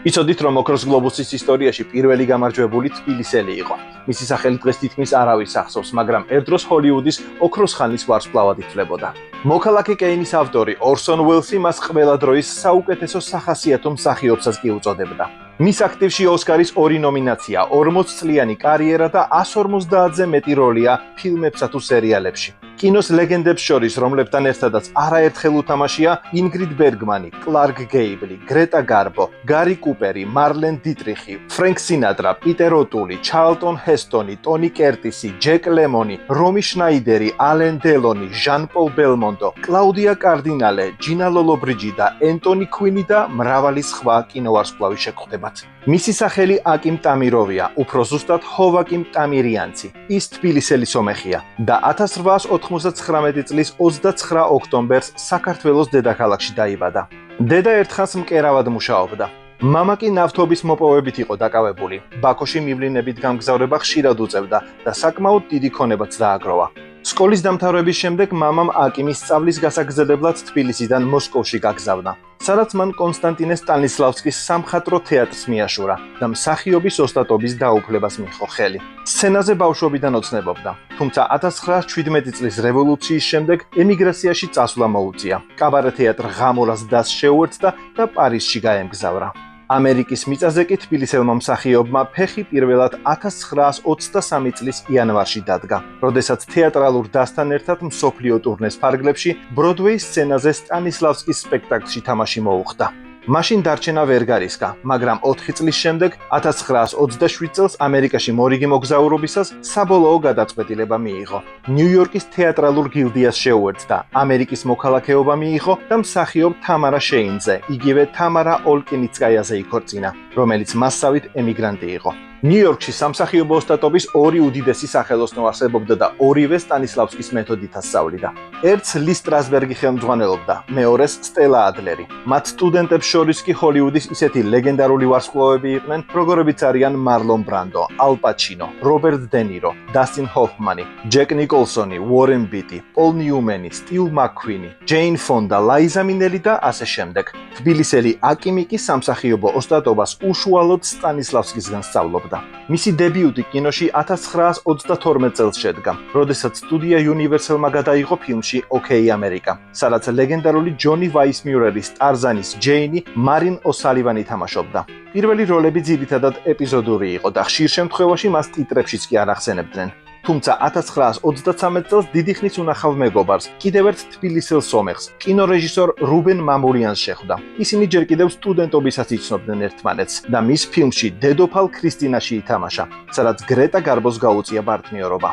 იცოდით, რომ ოქროს გლობუსის ისტორიაში პირველი გამარჯვებული თბილისელი იყო. მისი სახელი დღეს თითქმის არავის ახსოვს, მაგრამ ერთ დროს ჰოლივუდის ოქროს ხანის ვარსკვლავად ითვლებოდა. მოქალაქე კეინის ავტორი ორსონ უელსი მას ყველა დროის საუკეთესო სახასიათო მსახიობსაც კი უწოდებდა. მის აქტივში ოსკარის 2 ნომინაცია, 40 წლიანი კარიერა და 150-ზე მეტი როლია ფილმებსა თუ სერიალებში. კინოს ლეგენდებს შორის, რომლებთან ერთადაც არაერთხელ უთამაშია ინგრიდ ბერგმანი, კლარკ გეიბლი, გრეტა გარბო, გარი კუპერი, მარლენ დიტრიხი, ფრენკ სინატრა, პიტერ ოტული, ჩარლტონ ჰესტონი, ტონი კერტისი, ჯეკ ლემონი, რომი შნაიდერი, ალენ დელონი, ჟან პოლ ბელმონდო, კლაუდია კარდინალე, ჯინა ლოლობრიჯი და ენტონი κουინი და მრავალი სხვა კინოვარსკვლავი შეგხვდებათ. მისი სახელი აკიმ ტამიროვია, უფრო ზუსტად ჰოვაკიმ ტამირიანცი. ის თბილისელი სომეხია და 1899 წლის 29 ოქტომბერს საქართველოს დედაქალაქში დაიბადა. დედა ერთხანს მკერავად მუშაობდა. მამა კი ნავთობის მოპოვებით იყო დაკავებული. ბაქოში მივლინებით გამგზავრება ხშირად უწევდა და საკმაოდ დიდი ქონებაც დააგროვა. სკოლის დამთავრების შემდეგ მამამ აკიმის სწავლის გასაგრძელებლად თბილისიდან მოსკოვში გაგზავნა, სადაც მან კონსტანტინე სტანისლავსკის სამხატვრო თეატრს მიაშურა და მსახიობის ოსტატობის დაუფლებას მიიღო ხელი. სცენაზე ბავშვობიდან ოცნებობდა, თუმცა 1917 წლის რევოლუციის შემდეგ ემიგრაციაში წასვლა მოუწია. კაბარე თეატრ ღამურას დასს შეუერთდა და პარიზში გაემგზავრა. ამერიკის მიწაზე კი თბილისელმა მსახიობმა ფეხი პირველად 1923 წლის იანვარში დადგა, როდესაც თეატრალურ დასთან ერთად მსოფლიო ტურნეს ფარგლებში ბროდვეის სცენაზე სტანისლავსკის სპექტაკლში თამაში მოუხდა. მაშინ დარჩენა ვერ გარისკა, მაგრამ 4 წლის შემდეგ 1927 წელს ამერიკაში მორიგი მოგზაურობისას საბოლოო გადაწყვეტილება მიიღო. ნიუ-იორკის თეატრალურ გილდიას შეუერთდა, ამერიკის მოქალაქეობა მიიღო და მსახიობ თამარა შეინძე, იგივე თამარა ოლკინიცკაიაზე იქორწინა, რომელიც მასსავით ემიგრანტი იყო. ნიუ-იორკში სამსახიობო ოსტატობის 2 უდიდესი სახელოსნო არსებობდა და ორივე სტანისლავსკის მეთოდით ასწავლიდა. ერთს ალი სტრასბერგი ხელმძღვანელობდა, მეორეს სტელა ადლერი. მათ სტუდენტებს შორის კი ჰოლივუდის ისეთი ლეგენდარული ვარსკვლავები იყვნენ, როგორებიც არიან მარლონ ბრანდო, ალ პაჩინო, რობერტ დე ნირო, დასტინ ჰოფმანი, ჯეკ ნიკოლსონი, უორენ ბიტი, პოლ ნიუმენი, სტივ მაკქვინი, ჯეინ ფონდა, ლაიზა მინელი და ასე შემდეგ. თბილისელი აკიმი კი სამსახიობო ოსტატობას უშუალოდ სტანისლავსკისგან სწავლობდა. მისი დებიუტი კინოში 1932 წელს შედგა, როდესაც სტუდია Universalმა გადაიღო ფილმში „ოკეი ამერიკა“, სადაც ლეგენდარული ჯონი ვაისმიურერის ტარზანის ჯეინი მარინ ოსალივანი თამაშობდა. პირველი როლები ძირითადად ეპიზოდური იყო და ხშირ შემთხვევაში მას ტიტრებშიც კი არ ახსენებდნენ. თუმცა 1933 წელს დიდი ხნის უნახავ მეგობარს, კიდევ ერთ თბილისელ სომეხს, კინორეჟისორ რუბენ მამულიანს შეხვდა. ისინი ჯერ კიდევ სტუდენტობისას იცნობდნენ ერთმანეთს და მის ფილმში დედოფალ ქრისტინაში ითამაშა, სადაც გრეტა გარბოს გაუწია პარტნიორობა.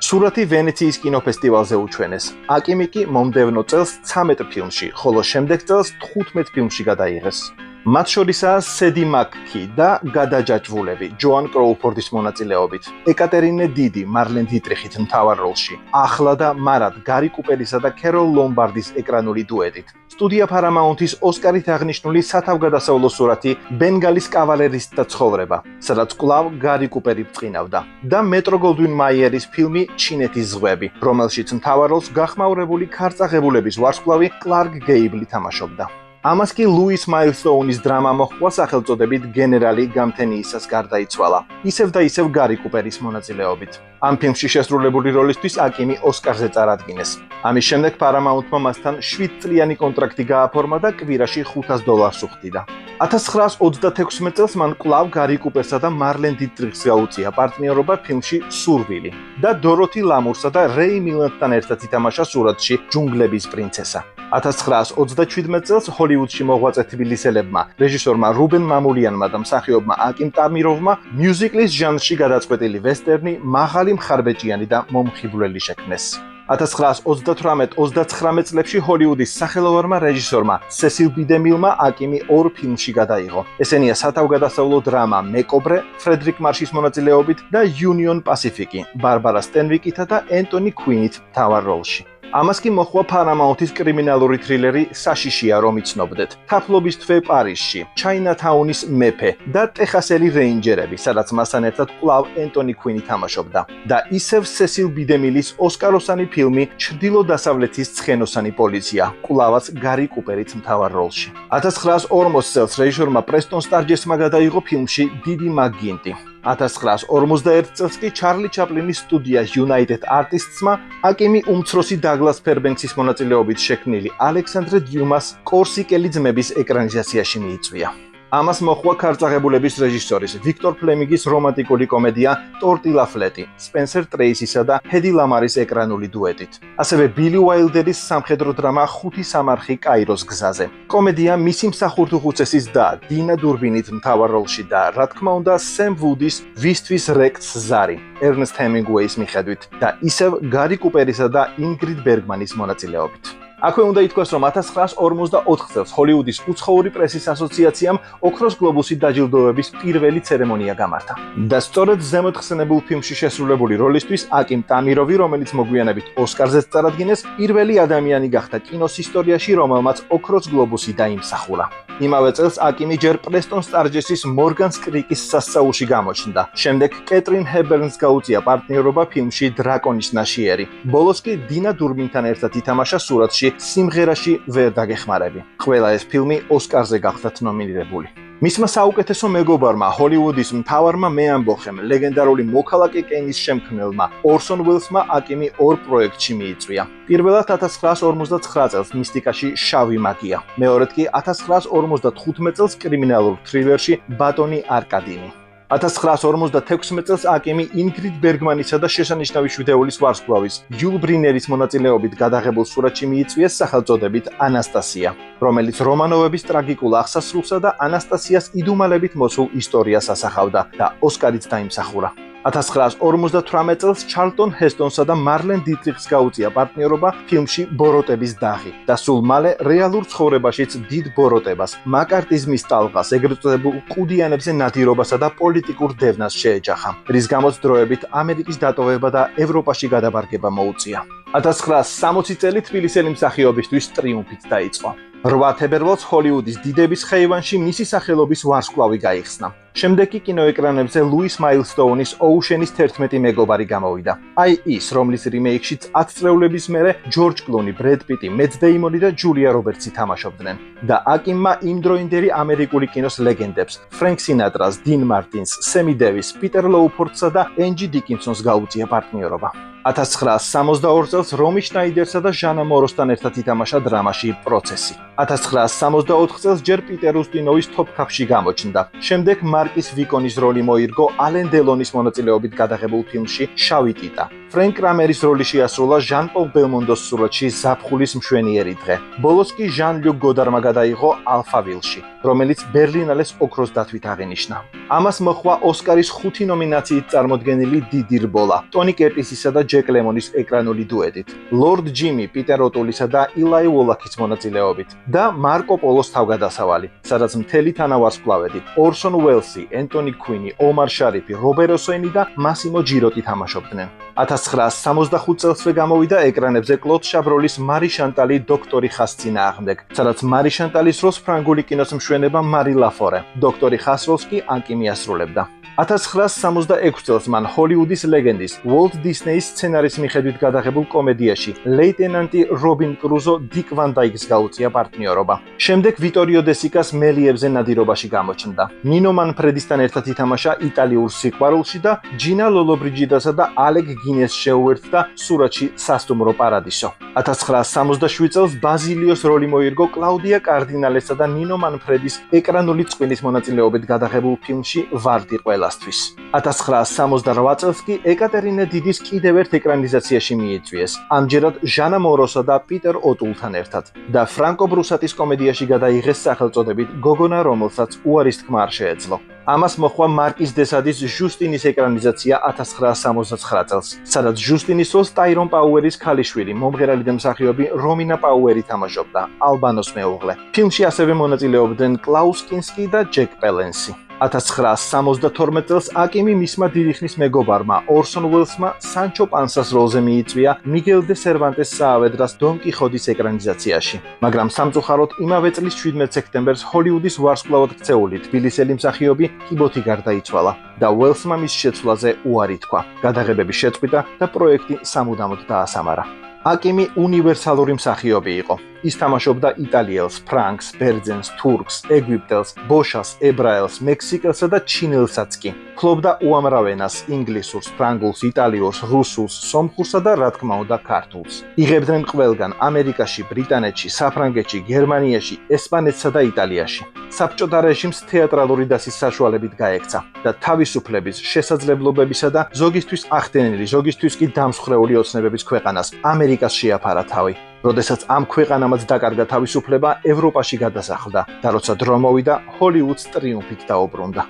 სურათი ვენეციის კინოფესტივალზე უჩვენეს. აკიმი კი მომდევნო წელს 13 ფილმში, ხოლო შემდეგ წელს 15 ფილმში გადაიღეს. მათ შორისაა სედი მაკქი და გადაჯაჭვულები ჯოან კროუფორდის მონაწილეობით, ეკატერინე დიდი მარლენ დიტრიხით მთავარ როლში, ახლა და მარად გარი კუპერისა და ქეროლ ლომბარდის ეკრანული დუეტით. სტუდია Paramount-ის ოსკარით აღნიშნული სათავგადასავლო სურათი ბენგალის კავალერისტთა ცხოვრება, სადაც კვლავ გარი კუპერი ბრწყინავდა და მეტრო გოლდვინ მაიერის ფილმი ჩინეთის ზღვები, რომელშიც მთავარ როლს გახმაურებული ქარწაღებულების ვარსკვლავი კლარკ გეიბლი თამაშობდა. ამას კი ლუის მაილსტოუნის დრამა მოჰყვა სახელწოდებით გენერალი გამთენიისას გარდაიცვალა, ისევ და ისევ გარი კუპერის მონაწილეობით. ამ ფილმში შესრულებული როლისთვის აკიმი ოსკარზე წარადგინეს. ამის შემდეგ Paramount-მა მასთან 7 წლიანი კონტრაქტი გააფორმა და კვირაში $500 უხდიდა. 1936 წელს მან კვლავ გარი კუპერსა და მარლენ დიტრიხს გაუწია პარტნიორობა ფილმში სურვილი და დოროთი ლამურსა და რეი მილანდთან ერთად ითამაშა სურათში ჯუნგლების პრინცესა. 1937 წელს ჰოლივუდში მოღვაწე თბილისელებმა, რეჟისორმა რუბენ მამულიანმა და მსახიობმა აკიმ ტამიროვმა მიუზიკლის ჟანრში გადაწყვეტილი ვესტერნი მაღალი მხარბეჭიანი და მომხიბვლელი შექმნეს. 1938-39 წლებში ჰოლივუდის სახელოვანმა რეჟისორმა სესილ ბი დემილმა აკიმი 2 ფილმში გადაიღო. ესენია სათავგადასავლო დრამა „მეკობრე“ ფრედრიკ მარშის მონაწილეობით და „იუნიონ პასიფიკი“ ბარბარა სტენვიკითა და ენტონი κουინით მთავარ როლში. ამას კი მოჰყვა Paramount-ის კრიმინალური თრილერი საშიშია რომ იცნობდეთ, თაფლობის თვე პარიზში, ჩაინათაუნის მეფე და ტეხასელი რეინჯერები, სადაც მასთან ერთად კვლავ ენტონი κουინი თამაშობდა და ისევ სესილ ბი დე-მილის ოსკაროსანი ფილმი ჩრდილო-დასავლეთის ცხენოსანი პოლიცია, კვლავაც გარი კუპერით მთავარ როლში. 1940 წელს რეჟისორმა პრესტონ სტარჯესმა გადაიღო ფილმში დიდი მაგინტი. 1941 წელს კი ჩარლი ჩაპლინის სტუდია United Artists-მა აკიმი უმცროსი დაგლას ფერბენქსის მონაწილეობით შექმნილი ალექსანდრე დიუმას კორსიკელი ძმების ეკრანიზაციაში მიიწვია. ამას მოჰყვა ქარწაღებულების რეჟისორის ვიქტორ ფლემინგის რომანტიკული კომედია ტორტილა ფლეტი, სპენსერ ტრეისისა და ჰედი ლამარის ეკრანული დუეტით. ასევე ბილი უაილდერის სამხედრო დრამა ხუთი სამარხი კაიროს გზაზე. კომედია მისი მსახურთუხუცესის და დინა დურბინით მთავარ როლში და რა თქმა უნდა სემ ვუდის ვისთვის რეკს ზარი, ერნესტ ჰემინგუეის მიხედვით და ისევ გარი კუპერისა და ინგრიდ ბერგმანის მონაწილეობით. აქვე უნდა ითქვას, რომ 1944 წელს ჰოლივუდის უცხოური პრესის ასოციაციამ ოქროს გლობუსი დაჯილდოების პირველი ცერემონია გამართა. და სწორედ ზემოთ ხსენებულ ფილმში შესრულებული როლისთვის აკიმ ტამიროვი, რომელიც მოგვიანებით ოსკარზეც წარადგინეს, პირველი ადამიანი გახდა კინოს ისტორიაში, რომელმაც ოქროს გლობუსი დაიმსახურა. იმავე წელს აკიმი ჯერ პრესტონ სტარჯესის მორგან სკრიკის სასწაულში გამოჩნდა. შემდეგ კეტრინ ჰებერნს გაუწია პარტნიორობა ფილმში დრაკონის ნაშიერი. ბოლოს კი დინა დურბინთან ერთად ითამაშა სურათში სიმღერაში ვერ დაგეხმარები. ყველა ეს ფილმი ოსკარზე გახდათ ნომინირებული. მისმა საუკეთესო მეგობარმა, ჰოლივუდის მთავარმა მეამბოხემ, ლეგენდარული მოქალაქე კეინის შემქმნელმა ორსონ უელსმა აკიმი ორ პროექტში მიიწვია. პირველად 1959 წელს მისტიკაში შავი მაგია, მეორედ კი 1955 წელს კრიმინალურ თრილერში ბატონი არკადინი. 1956 წელს აკიმი ინგრიდ ბერგმანისა და შესანიშნავი შვიდეულის ვარსკვლავის იულ ბრინერის მონაწილეობით გადაღებულ სურათში მიიწვიეს სახელწოდებით ანასტასია, რომელიც რომანოვების ტრაგიკულ აღსასრულსა და ანასტასიას იდუმალებით მოსულ ისტორიას ასახავდა და ოსკარიც დაიმსახურა. 1958 წელს ჩარლტონ ჰესტონსა და მარლენ დიტრიხს გაუწია პარტნიორობა ფილმში ბოროტების დაღი და სულ მალე რეალურ ცხოვრებაშიც დიდ ბოროტებას, მაკარტიზმის ტალღას, ეგრეთ წოდებულ ყუდიანებზე ნადირობასა და პოლიტიკურ დევნას შეეჯახა, რის გამოც დროებით ამერიკის დატოვება და ევროპაში გადაბარგება მოუწია. 1960 წელი თბილისელი მსახიობისთვის ტრიუმფით დაიწყო. 8 თებერვალს ჰოლივუდის დიდების ხეივანში მისი სახელობის ვარსკვლავი გაიხსნა. შემდეგ კი კინოეკრანებზე ლუის მაილსტოუნის ოუშენის 11 მეგობარი გამოვიდა. აი ის, რომლის რიმეიქშიც 10 წლეულების მერე ჯორჯ კლუნი, ბრედ პიტი, მეტ დეიმონი და ჯულია რობერტსი თამაშობდნენ. და აკიმმა იმდროინდელი ამერიკული კინოს ლეგენდებს, ფრენკ სინატრას, 딘 მარტინს, სემი დევის, პიტერ ლოუფორდსა და ენჯი დიკინსონს გაუწია პარტნიორობა. 1962 წელს რომი შნაიდერსა და ჟანა მოროსთან ერთად ითამაშა დრამაში პროცესი. 1964 წელს ჯერ პიტერ უსტინოვის თოფ-ქაფში გამოჩნდა. შემდეგ მარკის ვიკონის როლი მოირგო ალენ დელონის მონაწილეობით გადაღებულ ფილმში შავი ტიტა. ფრენკ კრამერის როლი შეასრულა ჟან-პოლ ბელმონდოს სურათში ზაფხულის მშვენიერი დღე. ბოლოს კი ჟან-ლյուკ გოდარმა გადაიღო ალფავილში, რომელიც ბერლინალეს ოქროს დათვით აღინიშნა. ამას მოჰყვა ოსკარის 5 ნომინაციით წარმოდგენილი დიდი რბოლა, ტონი კერტისისა და ჯეკ ლემონის ეკრანული დუეტით, ლორდ ჯიმი, პიტერ ოტულისა და ილაი უოლაქის მონაწილეობით და მარკო პოლოს თავგადასავალი, სადაც მთელი თანავარსკვლავედი, ორსონ უელსი, ენტონი κουინი, ომარ შარიფი, რობერ ოსოინი და მასიმო ჯიროტი თამაშობდნენ. 1965 წელსვე გამოვიდა ეკრანებზე კლოდ შაბროლის მარი შანტალი დოქტორი ხას წინააღმდეგ, სადაც მარი შანტალის როლს ფრანგული კინოს მშვენება მარი ლაფორე, დოქტორი ხას როლს კი აკიმი ასრულებდა. 1966 წელს მან ჰოლივუდის ლეგენდის უოლტ დისნეის სცენარის მიხედვით გადაღებულ კომედიაში ლეიტენანტი რობინ კრუზო დიკ ვან დაიკს გაუწია პარტნიორობა. შემდეგ ვიტორიო დე სიკას მელიებზე ნადირობაში გამოჩნდა. ნინო მანფრედისთან ერთად ითამაშა იტალიურ სიყვარულში და ჯინა ლოლობრიჯიდასა და ალეგ გინეს შეუერთდა სურათში სასტუმრო პარადისო. 1967 წელს ბაზილიოს როლი მოირგო კლაუდია კარდინალესა და ნინო მანფრედის ეკრანული წყვილის მონაწილეობით გადაღებულ ფილმში ვარდი ყველასთვის. 1968 წელს კი ეკატერინე დიდის კიდევ ერთ ეკრანიზაციაში მიიწვიეს, ამჯერად ჟანა მოროსა და პიტერ ოტულთან ერთად და ფრანკო ბრუსატის კომედიაში გადაიღეს სახელწოდებით გოგონა, რომელსაც უარის თქმა არ შეეძლო. ამას მოჰყვა მარკის დესადის ჟუსტინის ეკრანიზაცია 1969 წელს, სადაც ჟუსტინის როლს ტაირონ პაუერის ქალიშვილი, მომღერალი და მსახიობი რომინა პაუერი თამაშობდა, ალბანოს მეუღლე. ფილმში ასევე მონაწილეობდნენ კლაუს კინსკი და ჯეკ პელენსი. 1972 წელს აკიმი მისმა დიდი ხნის მეგობარმა ორსონ უელსმა სანჩო პანსას როლზე მიიწვია მიგელ დე სერვანტეს საავედრას დონ კიხოტის ეკრანიზაციაში. მაგრამ სამწუხაროდ იმავე წლის 17 სექტემბერს ჰოლივუდის ვარსკვლავად ქცეული თბილისელი მსახიობი კიბოთი გარდაიცვალა და უელსმა მის შეცვლაზე უარი თქვა. გადაღებები შეწყვიტა და პროექტი სამუდამოდ დაასამარა. აკიმი უნივერსალური მსახიობი იყო. ის თამაშობდა იტალიელს, ფრანგს, ბერძენს, თურქს, ეგვიპტელს, ბოშას, ებრაელს, მექსიკელსა და ჩინელსაც კი. ფლობდა უამრავ ენას: ინგლისურს, ფრანგულს, იტალიურს, რუსულს, სომხურსა და რა თქმა უნდა ქართულს. იღებდნენ ყველგან ამერიკაში, ბრიტანეთში, საფრანგეთში, გერმანიაში, ესპანეთსა და იტალიაში. საბჭოთა რეჟიმს თეატრალური დასის საშუალებით გაექცა და თავისუფლების, შესაძლებლობებისა და ზოგისთვის ახდენილი, ზოგისთვის კი დამსხვრეული ოცნებების ქვეყანას ამერიკას შეაფარა თავი. როდესაც ამ ქვეყანამაც დაკარგა თავისუფლება, ევროპაში გადასახლდა და როცა დრო მოვიდა, ჰოლივუდს ტრიუმფით დაუბრუნდა.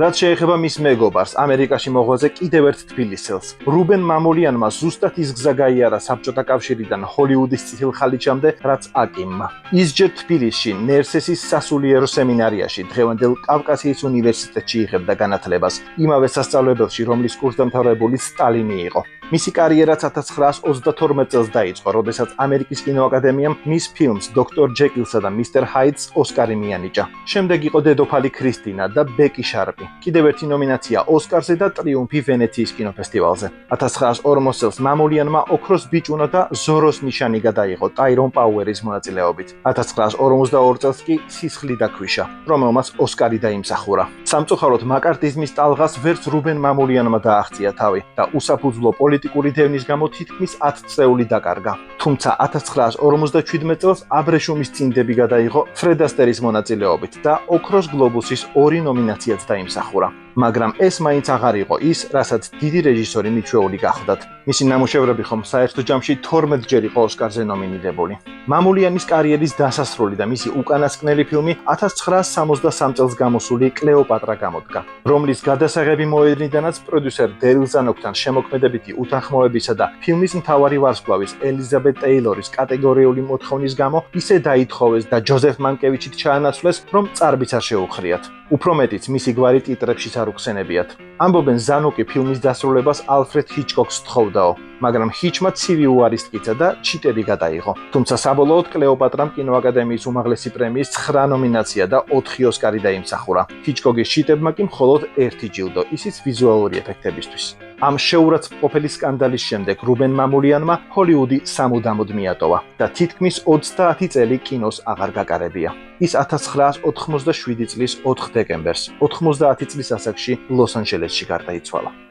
რაც შეეხება მის მეგობარს, ამერიკაში მოღვაწე კიდევ ერთ თბილისელს, რუბენ მამულიანმა ზუსტად ის გზა გაიარა საბჭოთა კავშირიდან ჰოლივუდის წითელ ხალიჩამდე, რაც აკიმმა. ის ჯერ თბილისში, ნერსესის სასულიერო სემინარიაში, დღევანდელ კავკასიის უნივერსიტეტში იღებდა განათლებას, იმავე სასწავლებელში, რომლის კურსდამთავრებული სტალინი იყო. მისი კარიერაც 1932 წელს დაიწყო, როდესაც ამერიკის კინოაკადემიამ მის ფილმს დოქტორ ჯეკილსა და მისტერ ჰაიდს ოსკარი მიანიჭა. შემდეგ იყო დედოფალი ქრისტინა და ბეკი შარპი. კიდევ ერთი ნომინაცია ოსკარზე და ტრიუმფი ვენეციის კინოფესტივალზე. 1940 წელს მამულიანმა ოქროს ბიჭუნა და ზოროს ნიშანი გადაიღო ტაირონ პაუერის მონაწილეობით. 1952 წელს კი სისხლი დაქვიშა, რომელმაც ოსკარი დაიმსახურა. სამწუხაროდ მაკარტიზმის ტალღას ვერც რუბენ მამულიანმა დააღწია თავი და უსაფუძვლო პოლიტიკური დევნის გამო თითქმის 10 წეული დაკარგა. თუმცა 1957 წელს აბრეშუმის წინდები გადაიღო ფრედ ასტერის მონაწილეობით და ოქროს გლობუსის 2 ნომინაციაც დაიმსახურა. მაგრამ ეს მაინც აღარ იყო ის, რასაც დიდი რეჟისორი მიჩვეული გახლდათ. მისი ნამუშევრები ხომ საერთო ჯამში 12 ჯერ იყო ოსკარზე ნომინირებული. მამულიანის კარიერის დასასრული და მისი უკანასკნელი ფილმი 1963 წელს გამოსული კლეოპატრა გამოდგა, რომლის გადასაღები მოედნიდანაც პროდიუსერ დერილ ზანოკთან შემოქმედებითი უთანხმოებისა და ფილმის მთავარი ვარსკვლავის ელიზაბეთ ტეილორის კატეგორიული მოთხოვნის გამო ისე დაითხოვეს და ჯოზეფ მანკევიჩით ჩაანაცვლეს, რომ წარბიც არ შეუხლიათ. უფრო მეტიც, მისი გვარი ტიტრებშიც არ უხსენებიათ. ამბობენ ზანოკი ფილმის დასრულებას ალფრედ ჰიჩკოკს თხოვდაო, მაგრამ ჰიჩმა ცივი უარის ტკიცა და ჩიტები გადაიღო. თუმცა საბოლოოდ კლეოპატრამ კინოაკადემიის უმაღლესი პრემიის 9 ნომინაცია და 4 ოსკარი დაიმსახურა. ჰიჩკოკის ჩიტებმა კი მხოლოდ 1 ჯილდო, ისიც ვიზუალური ეფექტებისთვის. ამ შეურაცხმყოფელი სკანდალის შემდეგ რუბენ მამულიანმა ჰოლივუდი სამუდამოდ მიატოვა და თითქმის 30 წელი კინოს აღარ გაკარებია. ის 1987 წლის 4 დეკემბერს 90 წლის ასაკში ლოს-ანჯელესში გარდაიცვალა.